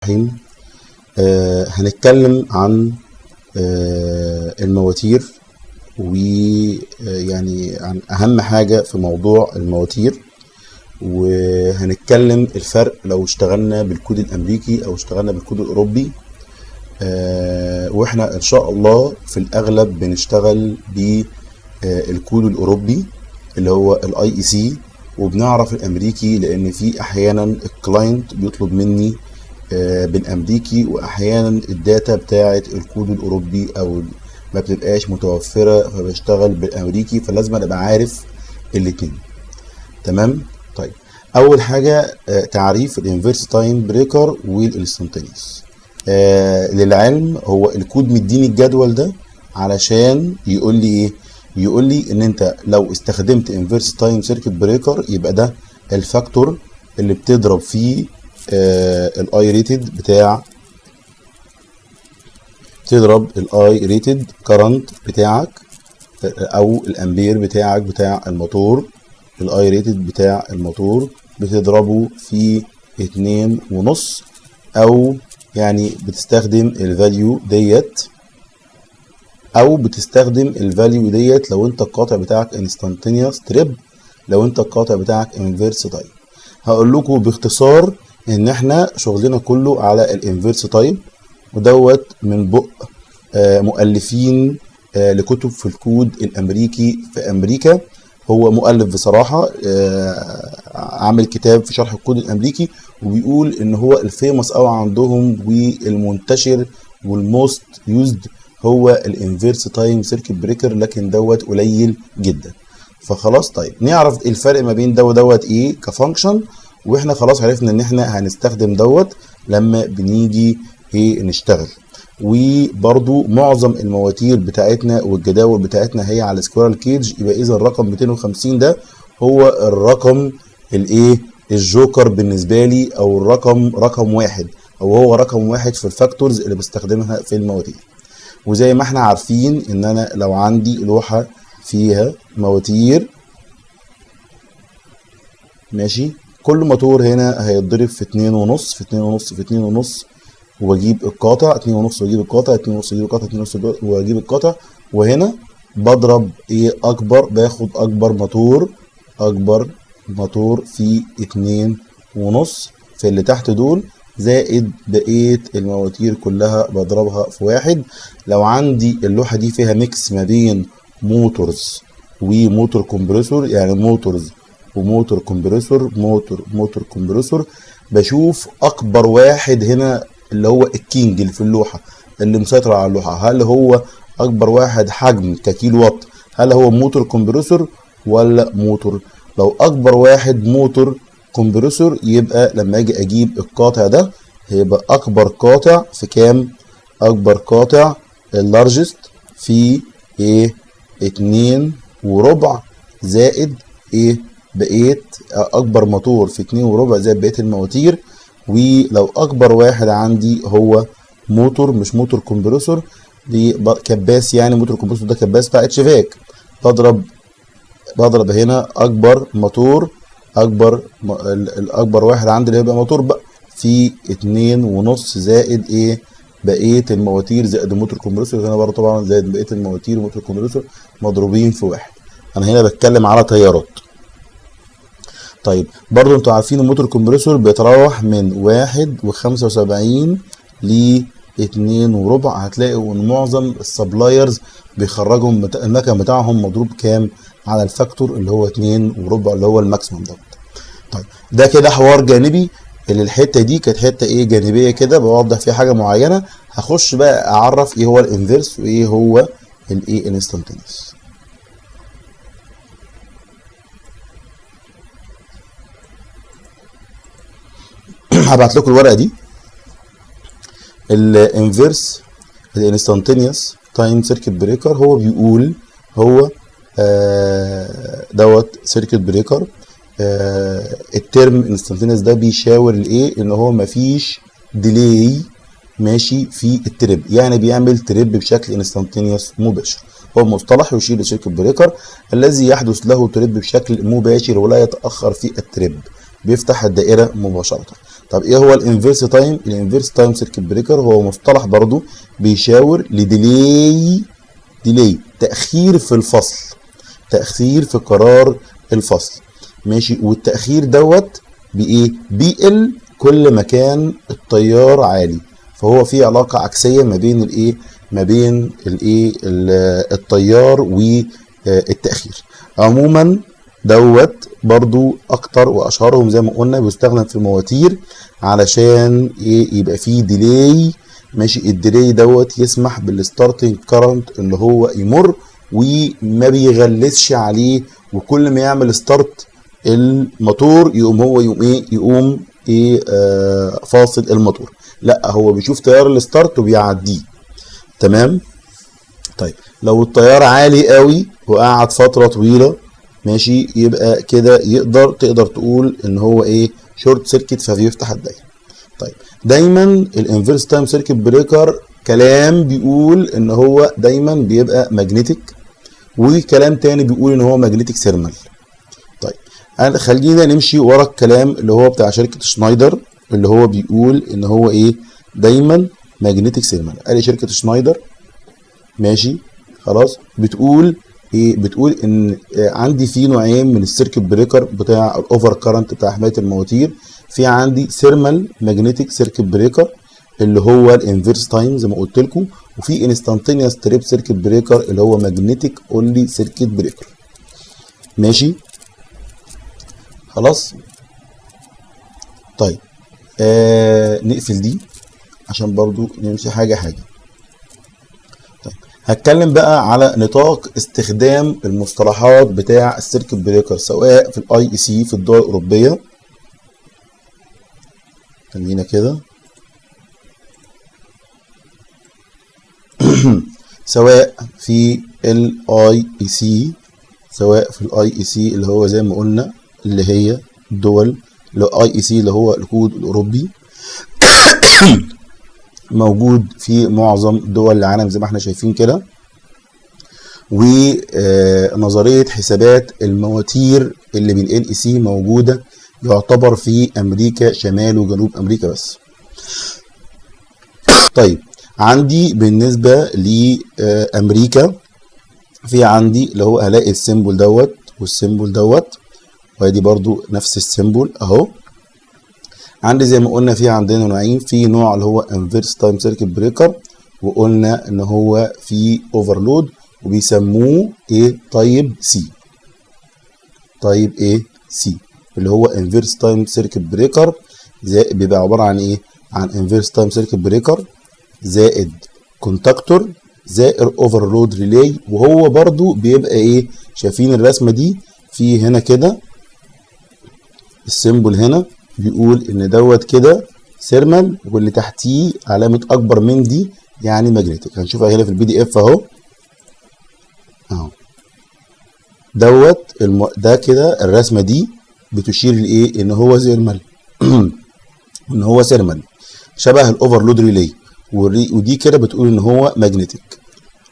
الرحيم. هنتكلم عن المواتير، ويعني عن أهم حاجة في موضوع المواتير، وهنتكلم الفرق لو اشتغلنا بالكود الأمريكي أو اشتغلنا بالكود الأوروبي. واحنا إن شاء الله في الأغلب بنشتغل بالكود الأوروبي اللي هو الاي اي سي، وبنعرف الأمريكي لأن في أحيانا الكلاينت بيطلب مني بالامريكي، واحيانا الداتا بتاعه الكود الاوروبي او ما بتبقاش متوفره فبشتغل بالامريكي، فلازم ابقى عارف الاتنين. تمام. طيب اول حاجه تعريف الانفيرس تايم بريكر والانستنتينيوس. للعلم هو الكود مديني الجدول ده علشان يقول لي ايه؟ يقول لي ان انت لو استخدمت انفيرس تايم سيركت بريكر يبقى ده الفاكتور اللي بتضرب فيه الاي ريتد بتاع، تضرب الاي ريتد كرنت بتاعك او الامبير بتاعك بتاع الموتور. الاي ريتد بتاع الموتور بتضربه في 2.5، او يعني بتستخدم الفاليو ديت، او بتستخدم الفاليو ديت لو انت القاطع بتاعك انستانتينيوس تريب، لو انت القاطع بتاعك انفيرس تايب. هقول لكم باختصار ان احنا شغلنا كله على الانفيرس تايب، ودوت من بق مؤلفين لكتب في الكود الامريكي في امريكا. هو مؤلف بصراحة، عامل كتاب في شرح الكود الامريكي، وبيقول ان هو الفيمس قوي عندهم والمنتشر والموست يوزد هو الانفيرس تايم سيركت بريكر، لكن دوت قليل جدا. فخلاص طيب نعرف الفرق ما بين دوت ايه كفانكشن، واحنا خلاص عرفنا ان احنا هنستخدم دوت لما بنيجي ايه نشتغل. وبرضو معظم المواتير بتاعتنا والجداول بتاعتنا هي على سكويرال كيج، يبقى اذا الرقم 250 ده هو الرقم الايه الجوكر بالنسبه لي، او الرقم رقم واحد، او هو رقم واحد في الفاكتورز اللي بستخدمها في المواتير. وزي ما احنا عارفين ان انا لو عندي لوحه فيها مواتير ماشي، كل موتور هنا هيتضرب في 2.5 في 2.5 في 2.5، واجيب القاطع 2.5 واجيب القاطع 2.5 واجيب القاطع 2.5 واجيب القاطع. وهنا بضرب ايه اكبر، باخد اكبر موتور في 2.5 في اللي تحت دول، زائد بقية المواتير كلها بضربها في واحد. لو عندي اللوحة دي فيها ميكس ما بين موتورز وموتور كومبريسور، يعني موتورز وموتور كومبريسور، موتور كومبريسور، بشوف اكبر واحد هنا اللي هو الكينج اللي في اللوحه اللي مسيطر على اللوحه، هل هو اكبر واحد حجم ككيلو وات، هل هو موتور كومبريسور ولا موتور؟ لو اكبر واحد موتور كومبريسور يبقى لما اجي اجيب القاطع ده هيبقى اكبر قاطع في كام؟ اكبر قاطع اللارجست في ايه 2.25 زائد ايه بقيت اكبر موتور في 2.25 زائد بقيه المواتير. ولو اكبر واحد عندي هو موتور مش موتور كومبريسور، كباس، يعني موتور كومبريسور ده كباس بتاع اتش فاك، بضرب هنا اكبر موتور، الاكبر واحد عندي اللي هيبقى موتور بقى في 2.5 زائد ايه بقيه المواتير زائد الموتور كومبريسور، هنا برضه طبعا زائد بقيه المواتير وموتور كومبريسور مضروبين في واحد. انا هنا بتكلم على تيارات. طيب برضو انتوا عارفين الموتور كومبريسور بيتراوح من 1.75 ل 2.25. هتلاقوا ان معظم السبلايرز بيخرجوا المكن بتاعهم مضروب كام على الفاكتور اللي هو 2.25 اللي هو الماكسيموم دوت. طيب ده كده حوار جانبي، اللي الحته دي كانت حته ايه جانبيه كده بوضح فيها حاجه معينه. هخش بقى اعرف ايه هو الانفيرس وايه هو الايه الانستنتينيوس. هبعت لكم الورقه دي. الانفيرس الانستانتينيوس تايم سيركت بريكر هو بيقول هو دوت سيركت بريكر. الترم انستانتينيوس ده بيشاور لايه؟ ان هو مفيش ديلي ماشي في التريب، يعني بيعمل تريب بشكل انستانتينيوس مباشر. هو مصطلح يشير للسيركت بريكر الذي يحدث له تريب بشكل مباشر ولا يتاخر في التريب، بيفتح الدائره مباشره. طب ايه هو الانفيرس تايم؟ الانفيرس تايم سيركت بريكر هو مصطلح برضو بيشاور ديلي تأخير في الفصل، تأخير في قرار الفصل. ماشي، والتأخير دوت بإيه؟ بيقل كل ما كان التيار عالي، فهو في علاقة عكسية ما بين الإيه؟ ما بين الإيه؟ التيار والتأخير. عموما دوت برضو أكتر وأشهرهم زي ما قلنا بيستخدم في المواتير علشان إيه؟ يبقى فيه ديلي. ماشي، الديلي دوت يسمح بالستارتنج كارنت اللي هو يمر وما بيغلسش عليه، وكل ما يعمل ستارت الموتور يقوم فاصل الموتور. لا، هو بيشوف تيار الستارت وبيعديه. تمام. طيب لو التيار عالي قوي وقعد فتره طويله، ماشي، يبقى كده تقدر تقول ان هو ايه؟ شورت سيركت، فبيفتح الدايره. طيب دايما الانفيرس تايم سيركت بريكر كلام بيقول ان هو دايما بيبقى ماجنتيك، وكلام تاني بيقول ان هو ماجنتيك سيرمال. طيب خلينا نمشي ورا الكلام اللي هو بتاع شركه شنايدر اللي هو بيقول ان هو ايه؟ دايما ماجنتيك سيرمال. قال شركه شنايدر ماشي خلاص بتقول ايه؟ بتقول ان عندي في نوعين من السيركت بريكر بتاع الاوفر كارنت بتاع حمايه المواتير. في عندي ثيرمال ماجنتيك سيركت بريكر اللي هو الانفيرس تايم زي ما قلت لكم، وفي انستانتينيوس تريب سيركت بريكر اللي هو ماجنتيك اونلي سيركت بريكر. ماشي خلاص. طيب نقفل دي عشان برضو نمشي حاجه حاجه. طيب هتكلم بقى على نطاق استخدام المصطلحات بتاع السيركت بريكر سواء في الاي اي سي في الدول الاوروبيه. خلينا كده سواء في الاي اي سي، سواء في الاي اي سي اللي هو زي ما قلنا اللي هي الدول، الاي اي سي اللي هو الكود الاوروبي موجود في معظم دول العالم زي ما احنا شايفين كده. ونظريه حسابات المواتير اللي بالاي اي سي موجوده يعتبر في امريكا شمال وجنوب امريكا بس. طيب عندي بالنسبه لامريكا في عندي اللي هو هلاقي السيمبل دوت والسيمبل دوت، وادي برضو نفس السيمبل اهو. عندي زي ما قلنا في عندنا نوعين، في نوع اللي هو انفيرس تايم سيركت بريكر وقلنا ان هو في اوفرلود وبيسموه ايه؟ طيب سي. طيب ايه؟ سي اللي هو انفيرس تايم سيركت بريكر بيبقى عباره عن ايه؟ عن انفيرس تايم سيركت بريكر زائد كونتاكتور زائد اوفرلود ريلي. وهو برضو بيبقى ايه؟ شايفين الرسمه دي في هنا كده السيمبل هنا بيقول ان دوت كده سيرمال، واللي تحتيه علامه اكبر من دي يعني ماجنتيك. هنشوفها هنا في البي دي اف اهو دوت ده كده الرسمه دي بتشير لايه؟ ان هو سيرمال ان هو سيرمال شبه الاوفرلود ريلي، ودي كده بتقول ان هو ماجنتيك.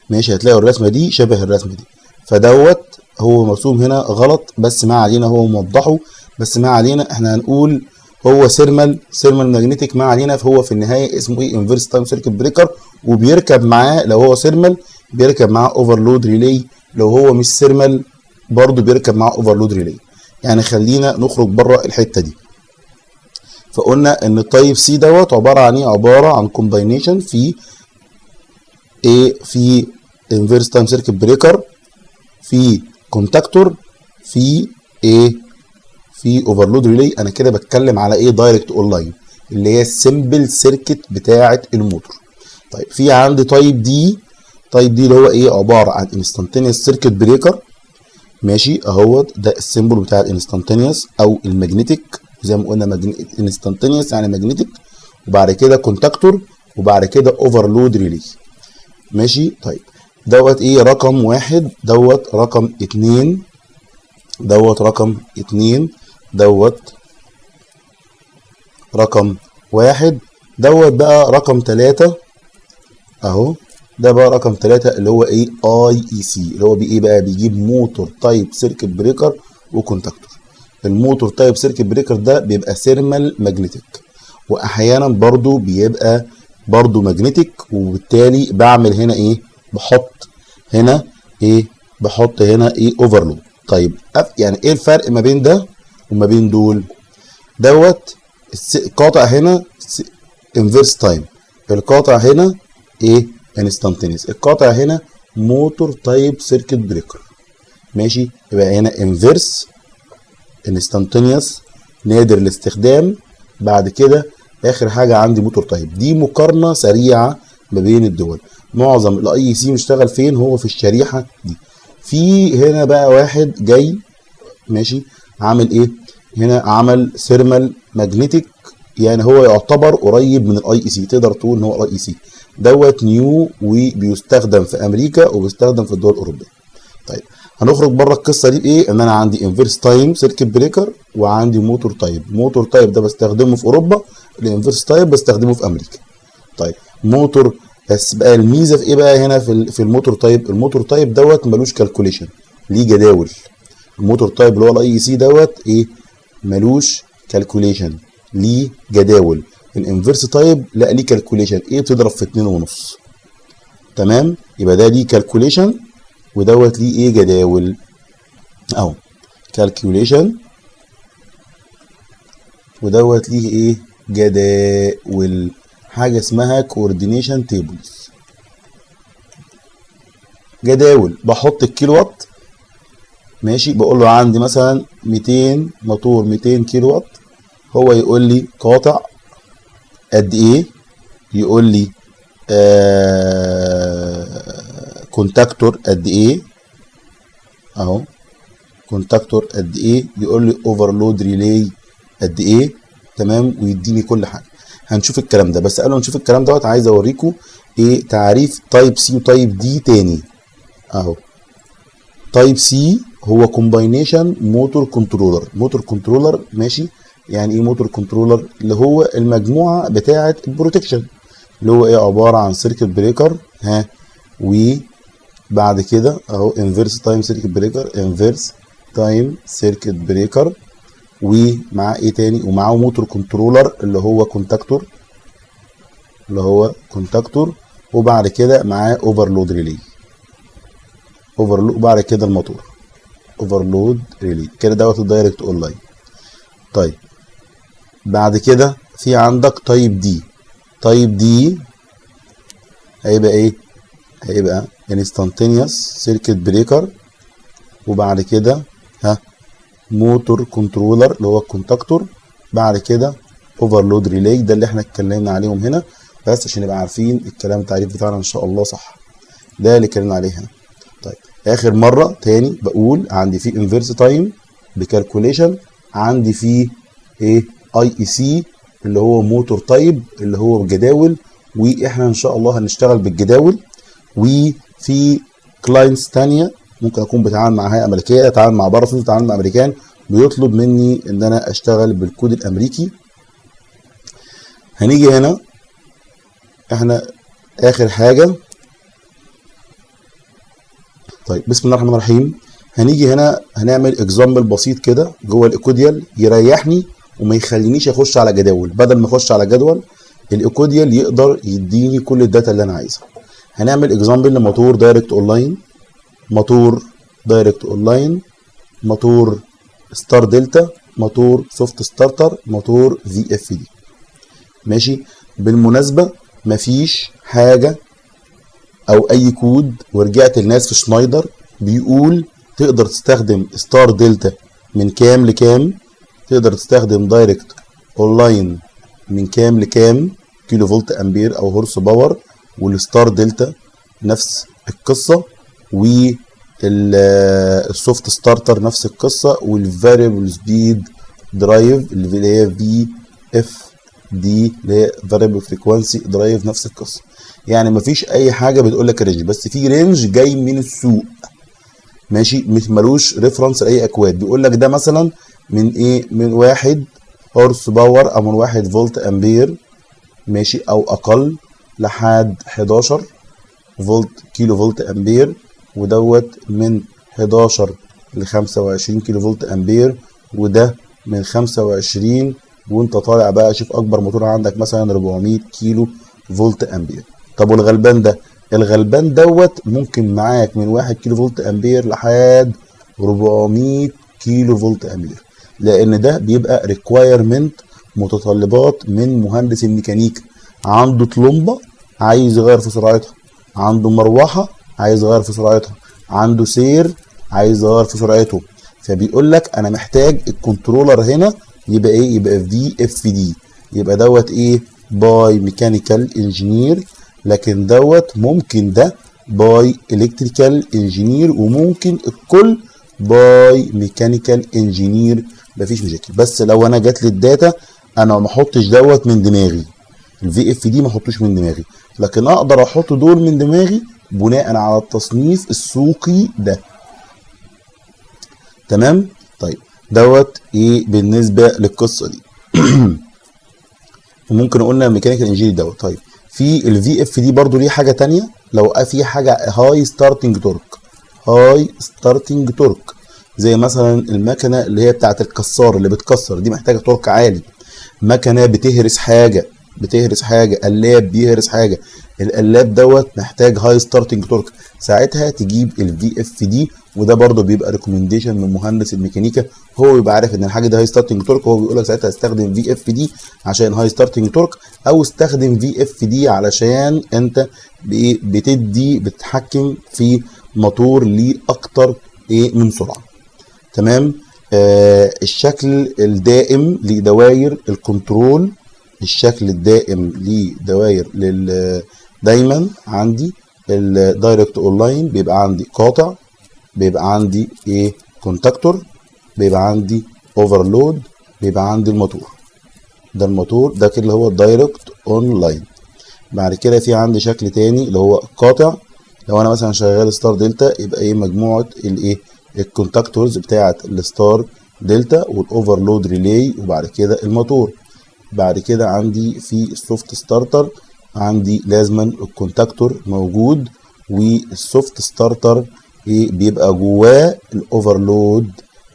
ماشي، هتلاقوا الرسمه دي شبه الرسمه دي، فدوت هو مرسوم هنا غلط بس ما علينا، هو موضحه بس ما علينا، احنا هنقول هو سيرمال ماجنتيك ما علينا. فهو في النهايه اسمه ايه؟ انفيرس تايم سيركت بريكر، وبيركب معاه لو هو سيرمال بيركب معاه اوفرلود ريلي، لو هو مش سيرمال برضه بيركب معاه اوفرلود ريلي. يعني خلينا نخرج بره الحته دي. فقلنا ان التايب سي دوت عباره عن ايه؟ عباره عن كومباينيشن في ايه؟ في انفيرس تايم سيركت بريكر، في كونتاكتور، في ايه؟ في اوفرلود ريلي. انا كده بتكلم على ايه؟ دايركت اون لاين اللي هي السمبل سيركت بتاعه الموتور. طيب في عندي تايب دي. تايب دي اللي هو ايه؟ عباره عن انستانتينيوس سيركت بريكر. ماشي اهوت ده السيمبل بتاع الانستانتينيوس او الماجنتيك زي ما قلنا انستانتينيوس يعني ماجنتيك، وبعد كده كونتاكتور، وبعد كده اوفرلود ريلي. ماشي. طيب دوت ايه؟ رقم واحد، دوت رقم اتنين، دوت رقم اتنين، دوت رقم واحد، دوت بقى رقم تلاتة اهو. ده بقى رقم تلاتة اللي هو ايه؟ اي اي سي اللي هو بايه بقى؟ بيجيب موتور تايب سيركت بريكر وكونتاكتور. الموتور تايب سيركت بريكر ده بيبقى سيرمال ماجنتيك، واحيانا برضو بيبقى برضو ماجنتيك، وبالتالي بعمل هنا ايه؟ بحط هنا ايه؟ بحط هنا ايه؟ اوفرلود. طيب يعني ايه الفرق ما بين ده وما بين دول؟ دوت القاطع هنا انفيرس تايم، القاطع هنا ايه؟ انستانتينيوس. القاطع هنا موتور تايب سيركت بريكر. ماشي، يبقى هنا انفيرس، انستانتينيوس، نادر الاستخدام، بعد كده اخر حاجه عندي موتور تايب. دي مقارنه سريعه ما بين الدول. معظم الاي سي مشتغل فين؟ هو في الشريحه دي. في هنا بقى واحد جاي ماشي عامل ايه؟ هنا عمل ثيرمال ماجنتيك، يعني هو يعتبر قريب من الاي اي سي، تقدر تقول ان هو الاي اي سي دوت نيو، وبيستخدم في امريكا وبيستخدم في الدول الاوروبيه. طيب هنخرج بره القصه دي بايه؟ ان انا عندي انفيرس تايم سيركت بريكر وعندي موتور تايب. موتور تايب ده بستخدمه في اوروبا، الانفيرس تايب بستخدمه في امريكا. طيب موتور، بس بقى الميزه في ايه بقى هنا في الموتور تايب؟ الموتور تايب دوت ملوش كالكوليشن، ليه جداول. الموتور تايب اللي هو الاي سي دوت ايه؟ ملوش كالكوليشن، ليه جداول. الانفيرس تايب لا ليه كالكوليشن، ايه؟ بتضرب في 2.5. تمام، يبقى ده ليه كالكوليشن ودوت ليه ايه؟ جداول اهو، كالكوليشن ودوت ليه ايه؟ جداول. حاجه اسمها كوردينيشن تيبلز، جداول. بحط الكيلو وات ماشي، بقول له عندي مثلا 200 موتور 200 كيلو وات، هو يقول لي قاطع قد ايه، يقول لي كونتاكتور قد ايه اهو، كونتاكتور قد ايه، يقول لي اوفرلود ريلي قد ايه. تمام، ويديني كل حاجه. هنشوف الكلام ده، بس قبل ما نشوف الكلام دوت عايز اوريكم ايه تعريف تايب سي وتايب دي تاني اهو. تايب سي هو كومباينيشن موتور كنترولر. موتور كنترولر ماشي، يعني ايه موتور كنترولر؟ اللي هو المجموعه بتاعه البروتكشن، اللي هو ايه؟ عباره عن سيركت بريكر ها، وبعد كده اهو انفيرس تايم سيركت بريكر، انفيرس تايم سيركت بريكر، ومعاه ايه تاني؟ ومعاه موتور كنترولر اللي هو كونتاكتور، اللي هو كونتاكتور، وبعد كده معاه اوفرلود ريلي، اوفرلود، وبعد كده الموتور اوفرلود ريلي كده دوت الدايركت اون لاين. طيب بعد كده في عندك تايب دي. تايب دي هيبقى ايه؟ هيبقى انستانتينيوس سيركت بريكر، وبعد كده ها موتور كنترولر اللي هو الكونتاكتور، بعد كده اوفرلود ريلي. ده اللي احنا اتكلمنا عليهم هنا، بس عشان نبقى عارفين الكلام التعريف بتاعنا ان شاء الله صح. ده اللي اتكلمنا عليه هنا. طيب اخر مره تاني بقول عندي في انفيرس تايم بكالكوليشن، عندي في ايه؟ اي اي سي اللي هو موتور تايب اللي هو بجداول، واحنا ان شاء الله هنشتغل بالجداول. وفي كلاينتس تانية ممكن اكون بتعامل مع هيئه امريكيه، اتعامل مع بره، اتعامل مع امريكان، بيطلب مني ان انا اشتغل بالكود الامريكي. هنيجي هنا احنا اخر حاجه. طيب بسم الله الرحمن الرحيم. هنيجي هنا هنعمل اكزامبل بسيط كده جوه الايكوديال يريحني وما يخلينيش اخش على جداول. بدل ما اخش على جدول، الايكوديال يقدر يديني كل الداتا اللي انا عايزها. هنعمل اكزامبل لموتور دايركت اون لاين، موتور دايركت اون لاين، موتور ستار دلتا، موتور سوفت ستارتر، موتور في اف دي. ماشي، بالمناسبه مفيش حاجه او اي كود، ورجعت الناس في شنايدر بيقول تقدر تستخدم ستار دلتا من كام لكام، تقدر تستخدم دايركت اون لاين من كام لكام كيلو فولت امبير او هورس باور، والستار دلتا نفس القصه، والسوفت ستارتر نفس القصه، والفاريبل سبيد درايف اللي هي في اف دي اللي هي فاريبل فريكوانسي درايف نفس القصه. يعني مفيش اي حاجه بتقول لك رينج، بس في رينج جاي من السوق ماشي، مش ملوش ريفرنس لاي اكواد. بيقول لك ده مثلا من ايه؟ من 1 هورس باور او من 1 فولت امبير ماشي او اقل لحد 11 فولت كيلو فولت امبير، ودوت من 11 ل 25 كيلو فولت امبير، وده من 25 وانت طالع بقى شوف اكبر موتور عندك مثلا 400 كيلو فولت امبير. طب والغلبان ده؟ الغلبان دوت ممكن معاك من 1 كيلو فولت امبير لحد 400 كيلو فولت امبير، لان ده بيبقى ريكوايرمنت، متطلبات من مهندس الميكانيكا. عنده طلمبه عايز يغير في سرعتها، عنده مروحه عايز يغير في سرعتها، عنده سير عايز يغير في سرعته، فبيقول لك انا محتاج الكنترولر هنا يبقى ايه؟ يبقى في اف دي، يبقى دوت ايه؟ باي ميكانيكال انجينير. لكن دوت ممكن ده باي الكتريكال انجينير، وممكن الكل باي ميكانيكال انجينير، مفيش مشاكل. بس لو انا جات لي الداتا انا ما احطش دوت من دماغي، الفي اف دي ما احطوش من دماغي، لكن اقدر احط دول من دماغي بناء على التصنيف السوقي ده. تمام؟ طيب دوت ايه بالنسبه للقصه دي. وممكن قلنا ميكانيكال انجينير دوت. طيب في الفي اف دي برضو ليه حاجه تانية، لو في حاجه هاي ستارتنج تورك، هاي ستارتنج تورك، زي مثلا المكنه اللي هي بتاعت الكسار اللي بتكسر دي محتاجه تورك عالي، مكنه بتهرس حاجه، قلاب بيهرس حاجه، القلاب دوت محتاج هاي ستارتنج تورك، ساعتها تجيب الفي اف دي. وده برضو بيبقى ريكومنديشن من مهندس الميكانيكا، هو بيبقى عارف ان الحاجه دي هاي ستارتنج تورك، هو بيقول لك ساعتها استخدم في اف دي عشان هاي ستارتنج تورك، او استخدم في اف دي علشان انت بتتحكم في موتور ليه اكتر ايه من سرعه. تمام؟ الشكل الدائم لدوائر الكنترول، الشكل الدائم لدوائر دايما عندي الدايركت اونلاين بيبقى عندي قاطع، بيبقى عندي ايه؟ كونتاكتور، بيبقى عندي اوفرلود، بيبقى عندي الموتور. ده الموتور ده كده اللي هو الدايركت اونلاين. بعد كده في عندي شكل تاني اللي هو قاطع، لو انا مثلا شغال ستار دلتا يبقى ايه؟ مجموعه الايه؟ الكونتاكتورز بتاعه الستار دلتا والاوفرلود ريلي، وبعد كده الموتور. بعد كده عندي في السوفت ستارتر عندي لازما الكونتاكتور موجود، والسوفت ستارتر ايه؟ بيبقى جواه الاوفرلود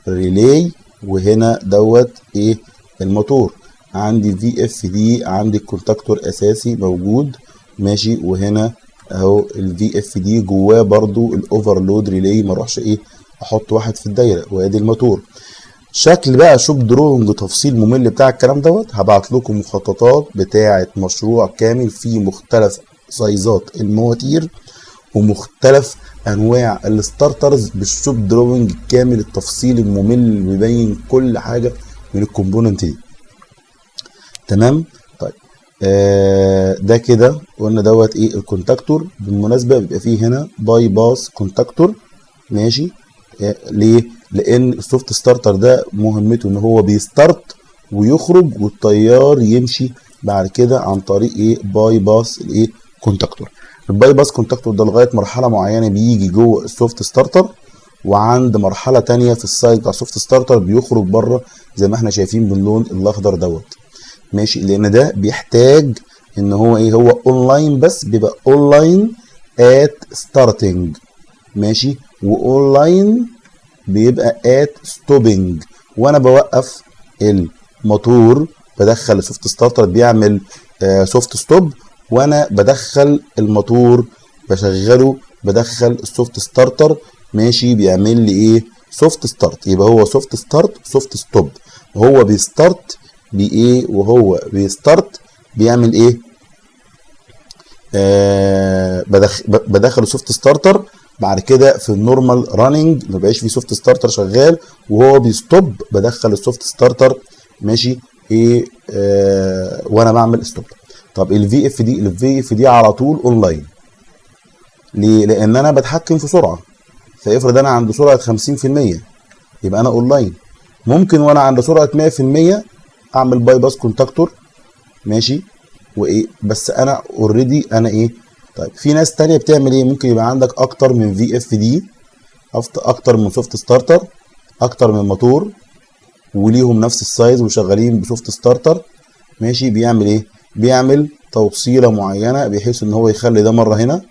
ريلي، وهنا دوت ايه؟ الموتور. عندي في اف دي عندي الكونتاكتور اساسي موجود ماشي، وهنا اهو الفي اف دي جواه برضو الاوفرلود ريلي، ما اروحش ايه؟ احط واحد في الدايره، وادي الموتور. شكل بقى شوب دروينج تفصيل ممل بتاع الكلام دوت، هبعت لكم مخططات بتاعه مشروع كامل فيه مختلف سايزات المواتير ومختلف انواع الستارترز بالشوب دروينج كامل التفصيل الممل بيبين كل حاجه من الكومبوننت دي. تمام؟ طيب ده كده قلنا دوت ايه؟ الكونتاكتور. بالمناسبه بيبقى فيه هنا باي باس كونتاكتور ماشي. ليه؟ لان السوفت ستارتر ده مهمته ان هو بيستارت ويخرج والتيار يمشي بعد كده عن طريق ايه؟ باي باس الايه؟ كونتاكتور. الباي باس كونتاكتور ده لغايه مرحله معينه بيجي جوه السوفت ستارتر، وعند مرحله تانية في السايز بتاع السوفت ستارتر بيخرج بره زي ما احنا شايفين باللون الاخضر دوت ماشي. لان ده بيحتاج ان هو ايه؟ هو اونلاين، بس بيبقى اونلاين ات ستارتنج ماشي، واونلاين بيبقى ات ستوبنج. وانا بوقف الموتور بدخل السوفت ستارتر بيعمل سوفت ستوب، وانا بدخل الموتور بشغله بدخل السوفت ستارتر ماشي، بيعمل لي ايه؟ سوفت ستارت. يبقى هو سوفت ستارت سوفت ستوب، وهو بيستارت بايه؟ وهو بيستارت بيعمل ايه؟ بدخل السوفت ستارتر، بعد كده في النورمال راننج ما بقاش في سوفت ستارتر شغال، وهو بيستوب بدخل السوفت ستارتر ماشي ايه؟ وانا بعمل ستوب. طب الفي اف دي على طول اونلاين. ليه؟ لان انا بتحكم في سرعه، فافرض انا عند سرعه 50% يبقى انا اونلاين. ممكن وانا عند سرعه 100% اعمل باي باس كونتاكتور ماشي، وايه؟ بس انا اوريدي انا ايه؟ طيب في ناس تانية بتعمل ايه؟ ممكن يبقى عندك اكتر من في اف دي، اكتر من سوفت ستارتر، اكتر من موتور، وليهم نفس السايز وشغالين بسوفت ستارتر ماشي. بيعمل ايه؟ بيعمل توصيله معينه بحيث ان هو يخلي ده مره هنا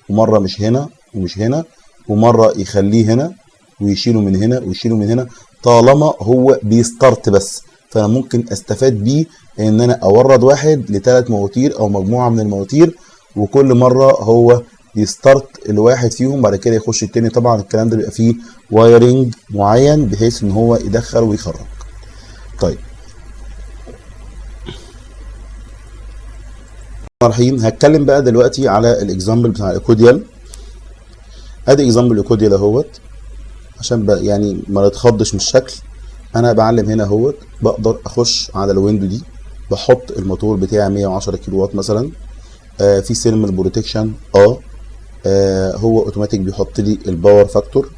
ومره مش هنا ومش هنا، ومره يخليه هنا ويشيله من هنا ويشيله من هنا، طالما هو بيستارت بس. فانا ممكن استفاد بيه ان انا اورد واحد ل3 مواتير او مجموعه من المواتير، وكل مره هو يستارت الواحد فيهم بعد كده يخش التاني. طبعا الكلام ده بيبقى فيه وايرنج معين بحيث ان هو يدخل ويخرج. طيب الرحيم هتكلم بقى دلوقتي على الاكزامبل بتاع الايكوديال. ادي اكزامبل الايكوديال اهوت عشان بقى يعني ما نتخضش من الشكل. انا بعلم هنا اهوت، بقدر اخش على الويندو دي، بحط الموتور بتاعي 110 كيلو وات مثلا، في سيرمال بروتكشن هو اوتوماتيك بيحط لي الباور فاكتور.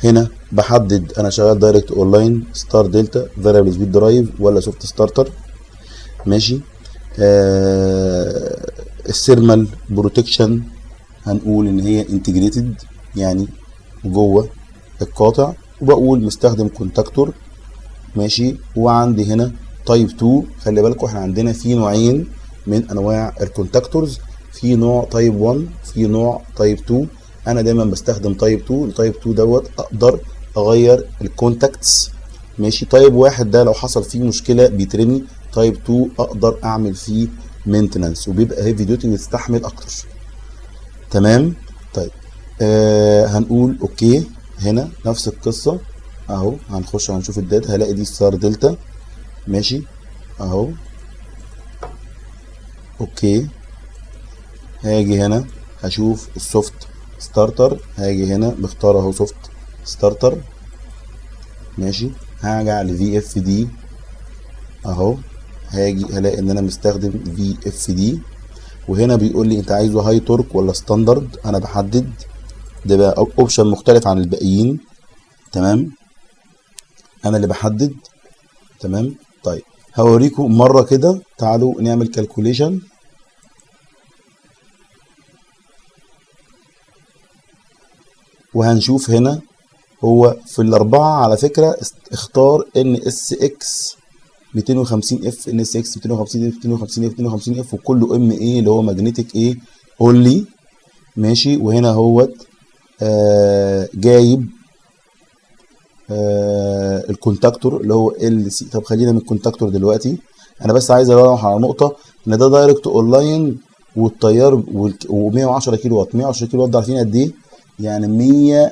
هنا بحدد انا شغال دايركت اونلاين، ستار دلتا، فاريبل سبيد درايف، ولا سوفت ستارتر. ماشي. السيرمال بروتكشن هنقول ان هي انتجريتد يعني جوه القاطع، وبقول مستخدم كونتاكتور. ماشي. وعندي هنا تايب 2. خلي بالكم احنا عندنا في نوعين من انواع الكونتاكتورز، في نوع تايب 1 في نوع تايب 2. انا دايما بستخدم تايب 2. التايب 2 دوت اقدر اغير الكونتاكتس. ماشي. تايب 1 ده لو حصل فيه مشكله بيترمي. تايب 2 اقدر اعمل فيه مينتنانس وبيبقى هيفي ديوتي ويستحمل اكتر. تمام. طيب هنقول اوكي. هنا نفس القصه اهو، هنخش هنشوف الداتا، هلاقي دي ستار دلتا. ماشي اهو. اوكي. هاجي هنا هشوف السوفت ستارتر، هاجي هنا مختار اهو سوفت ستارتر. ماشي. هرجع لفي اف دي اهو، هاجي هلاقي ان انا مستخدم في اف دي، وهنا بيقول لي انت عايزه هاي تورك ولا ستاندرد. انا بحدد، ده بقى اوبشن مختلف عن الباقيين. تمام. انا اللي بحدد. تمام. طيب هوريكم مره كده، تعالوا نعمل كالكوليشن. وهنشوف هنا هو في الاربعه على فكره اختار ان اس اكس 250 اف، ان اس اكس 250 اف 250 اف 250 اف، وكله ام ايه اللي هو ماجنتيك ايه اونلي. ماشي. وهنا هوت جايب الكونتاكتور اللي هو ال سي. طب خلينا من الكونتاكتور دلوقتي، انا بس عايز اوضح على نقطه ان ده دايركت اونلاين والتيار و110 كيلو وات. 110 كيلو وات ده عارفين قد ايه؟ يعني 100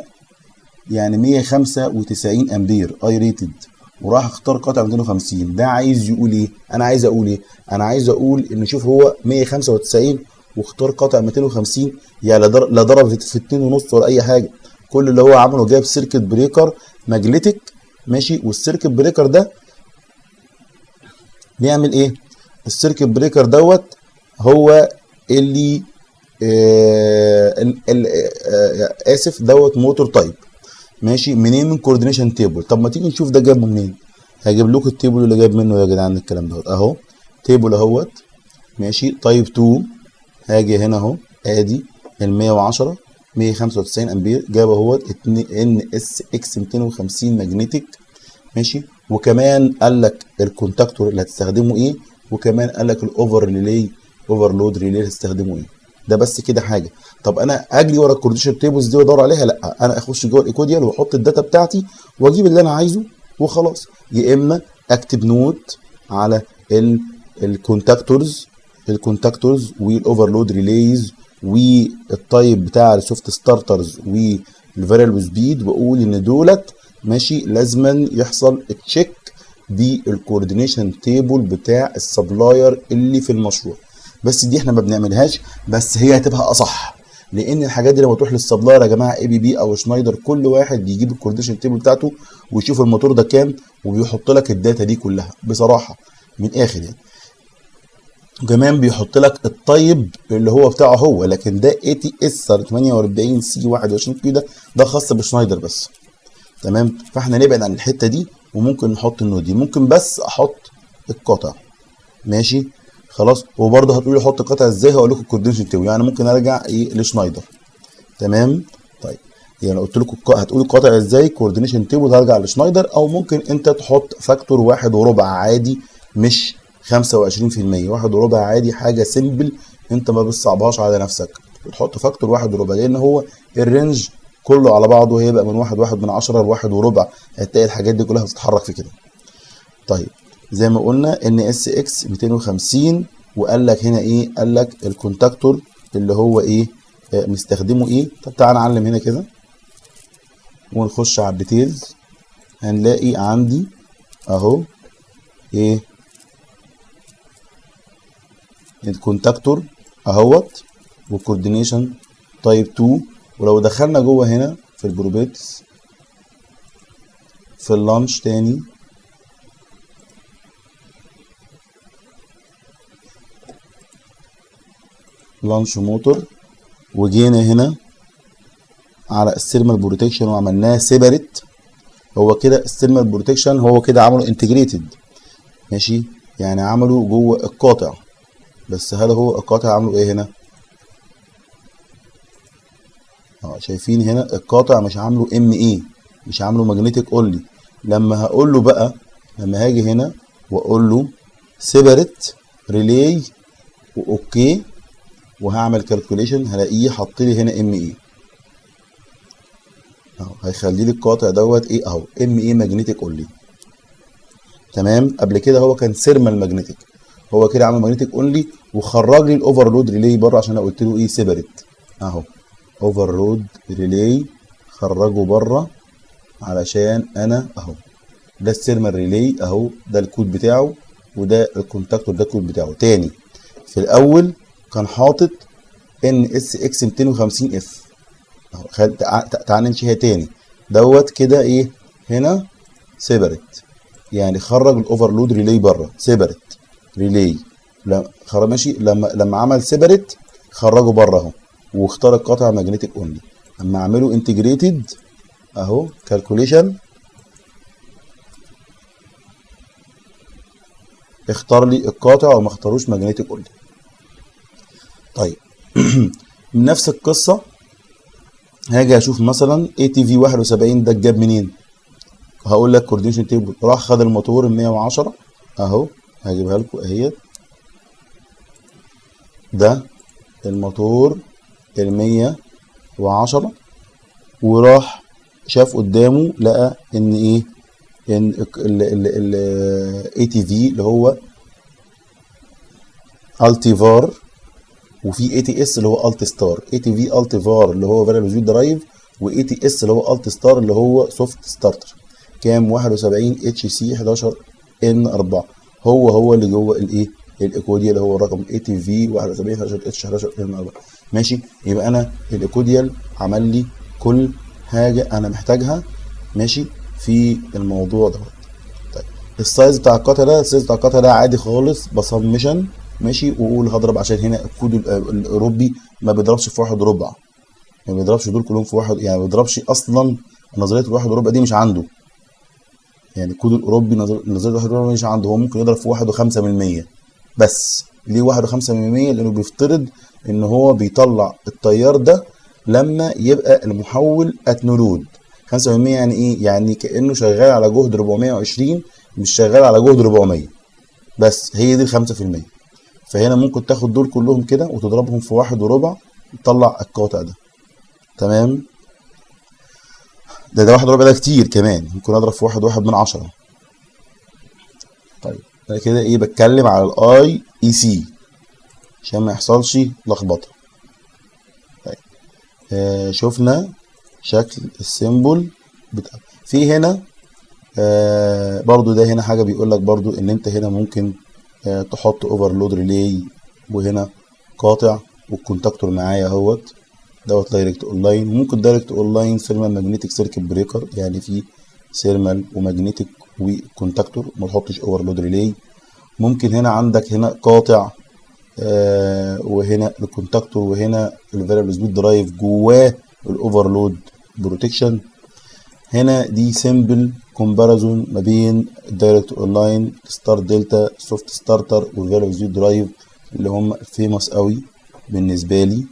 يعني 195 امبير اي ريتد، وراح اختار قطع 250. ده عايز يقول ايه؟ انا عايز اقول ايه؟ انا عايز اقول ان شوف هو 195 واختار قطع 250، يعني لا ضرب في 2.5 ولا اي حاجه. كل اللي هو عمله جايب سيركت بريكر ماجنتيك. ماشي. والسيركت بريكر ده بيعمل ايه؟ السيركت بريكر دوت هو اللي اسف دوت موتور تايب. ماشي. منين؟ من كوردينيشن تيبل. طب ما تيجي نشوف ده جابه منين. هجيب لكم التيبل اللي جاب منه يا جدعان الكلام دوت اهو، تيبل اهوت. ماشي. تايب 2 هاجي هنا اهو، ادي ال 110 195 امبير، جاب اهوت ان اس اكس 250 ماجنتيك. ماشي. وكمان قال لك الكونتاكتور اللي هتستخدمه ايه، وكمان قال لك الاوفر ريلي اوفرلود ريلي اللي هتستخدمه ايه. ده بس كده حاجه. طب انا اجري ورا الكوردينيشن تيبلز دي وادور عليها؟ لا، انا اخش جوه الايكوديال واحط الداتا بتاعتي واجيب اللي انا عايزه وخلاص. يا اما اكتب نوت على الكونتاكتورز والاوفرلود ريليز والتايب بتاع السوفت ستارترز والفاريبل سبيد، واقول ان دولت ماشي لازما يحصل تشيك بالكوردينيشن تيبل بتاع السبلاير اللي في المشروع. بس دي احنا ما بنعملهاش، بس هي هتبقى اصح، لان الحاجات دي لما تروح للسبلاير يا جماعه اي بي بي او شنايدر، كل واحد بيجيب الكوردينيشن تيبل بتاعته ويشوف الموتور ده كام وبيحط لك الداتا دي كلها بصراحه من الاخر يعني. وكمان بيحط لك الطيب اللي هو بتاعه هو، لكن ده اي تي اس 48 سي 21 كيو ده خاص بشنايدر بس. تمام. فاحنا نبعد عن الحته دي، وممكن نحط النود دي، ممكن بس احط القطع. ماشي خلاص. وبرضه هتقولي احط القطع ازاي؟ هقول لكم الكوردينيشن تيبل، يعني ممكن ارجع ايه لشنايدر. تمام. طيب يعني قلت لكم هتقولوا القطع ازاي كوردينيشن تيبل، هرجع لشنايدر، او ممكن انت تحط فاكتور 1.25 عادي، مش 25%. 1.25 عادي، حاجه سيمبل انت ما بتصعبهاش على نفسك، بتحط فاكتور 1.25 لان هو الرينج كله على بعضه هيبقى من 1.1 لواحد وربع. هتلاقي الحاجات دي كلها بتتحرك في كده. طيب زي ما قلنا ان اس اكس 250، وقال لك هنا ايه؟ قال لك الكونتاكتور اللي هو ايه مستخدمه ايه. طب تعالى نعلم هنا كده ونخش على الديتيلز. هنلاقي عندي اهو ايه الكونتاكتور اهوت، والكوردينيشن تايب 2. ولو دخلنا جوه هنا في البروبيتس في اللانش تاني، لانش موتور، وجينا هنا على الثيرمال بروتكشن وعملناها سيبريت. هو كده الثيرمال بروتكشن هو كده عمله انتجريتد، ماشي، يعني عمله جوه القاطع. بس هل هو القاطع عمله ايه هنا؟ شايفين هنا القاطع مش عامله ام اي، مش عامله ماجنتيك اونلي. لما هقول له بقى، لما هاجي هنا واقول له سيبريت ريلي واوكي وهعمل كالكوليشن، هلاقيه حط لي هنا ام اي اهو، هيخلي لي القاطع دوت ايه اهو ام اي ماجنتيك اونلي. تمام. قبل كده هو كان سيرمال ماجنتيك، هو كده عامل ماجنتيك اونلي وخرج لي الاوفرلود ريلي بره عشان انا قلت له ايه سيبريت اهو. اوفرلود ريلي خرجه بره علشان انا اهو ده السيرمال ريلي اهو، ده الكود بتاعه، وده الكونتاكتور ده الكود بتاعه. تاني في الاول كان حاطط ان اس اكس 250 اف اهو. تعال نمشيها تاني دوت كده ايه هنا سيبريت، يعني خرج الاوفرلود ريلي بره سيبريت ريلي. ماشي. لما عمل سيبريت خرجه بره اهو، واختار القطع ماجنتيك اونلي. اما اعمله انتجريتد اهو كالكوليشن، اختار لي القاطع وما اختاروش ماجنتيك اونلي. طيب من نفس القصه هاجي اشوف مثلا اي تي في 71 ده اتجاب منين. هقول لك كوردينيشن تيبل، راح خد الموتور ال 110 اهو، هجيبها لكم اهيت. ده الموتور ال 110، وراح شاف قدامه لقى ان ايه ان ال اي تي في اللي هو التيفار، وفي اي تي اس اللي هو الت ستار. اي تي في التيفار اللي هو فاريبل سبيد درايف، واي تي اس اللي هو الت ستار اللي هو سوفت ستارتر. كام؟ 71 اتش سي 11 ان 4. هو اللي جوه الايه الايكوديال اللي هو الرقم اي تي في 71 11 اتش 11 ان 4. ماشي. يبقى انا الايكوديال عمل لي كل حاجه انا محتاجها ماشي في الموضوع ده. طيب السايز بتاع القطع ده، السايز بتاع القطع ده عادي خالص بسمشن ماشي، واقول هضرب عشان هنا الكود الاوروبي ما بيضربش في 1/4، ما بيضربش دول كلهم في واحد، يعني ما بيضربش اصلا. نظريه الواحد وربع دي مش عنده، يعني الكود الاوروبي نظريه الواحد وربع مش عنده، هو ممكن يضرب في 1.5%. بس ليه 1.5%؟ لانه بيفترض ان هو بيطلع التيار ده لما يبقى المحول اتنولود. 5% يعني ايه؟ يعني كانه شغال على جهد 420 مش شغال على جهد 400 بس، هي دي ال 5%. فهنا ممكن تاخد دول كلهم كده وتضربهم في 1.25 تطلع القاطع ده. تمام. ده 1/4 ده كتير كمان، ممكن اضرب في 1.1. طيب انا كده ايه بتكلم على الاي اي سي عشان ما يحصلش لخبطه. طيب شفنا شكل السيمبل في هنا برضو. ده هنا حاجه بيقول لك برضو ان انت هنا ممكن تحط اوفرلود ريلي، وهنا قاطع، والكونتاكتور معايا اهوت دوت دايركت اونلاين. ممكن دايركت اونلاين سيرمال ماجنتيك سيركت بريكر، يعني في سيرمال وماجنتيك وكونتاكتور، ما تحطش اوفرلود ريلي. ممكن هنا عندك هنا قاطع وهنا الكونتاكتور، وهنا الفاريبل سبيد درايف جواه الاوفرلود بروتكشن. هنا دي سيمبل كومباريزون ما بين الدايركت اونلاين ستار دلتا سوفت ستارتر والفاريبل سبيد درايف اللي هم فيموس قوي بالنسبه لي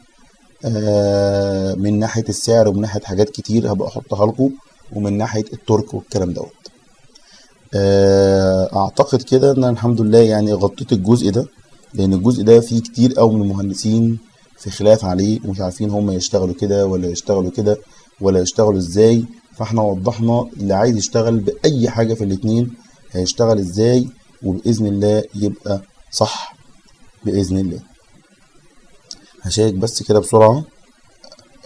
من ناحيه السعر ومن ناحيه حاجات كتير هبقى احطها لكم، ومن ناحيه التورك والكلام دوت. اعتقد كده ان أنا الحمد لله يعني غطيت الجزء ده، لان الجزء ده فيه كتير قوي من المهندسين في خلاف عليه ومش عارفين هم يشتغلوا كده ولا يشتغلوا كده. ولا يشتغلوا ازاي. فاحنا وضحنا اللي عايز يشتغل بأي حاجة في الاتنين هيشتغل ازاي، وبإذن الله يبقى صح بإذن الله. هشيك بس كده بسرعة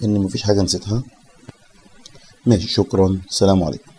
ان مفيش حاجة نسيتها. ماشي، شكرا، سلام عليكم.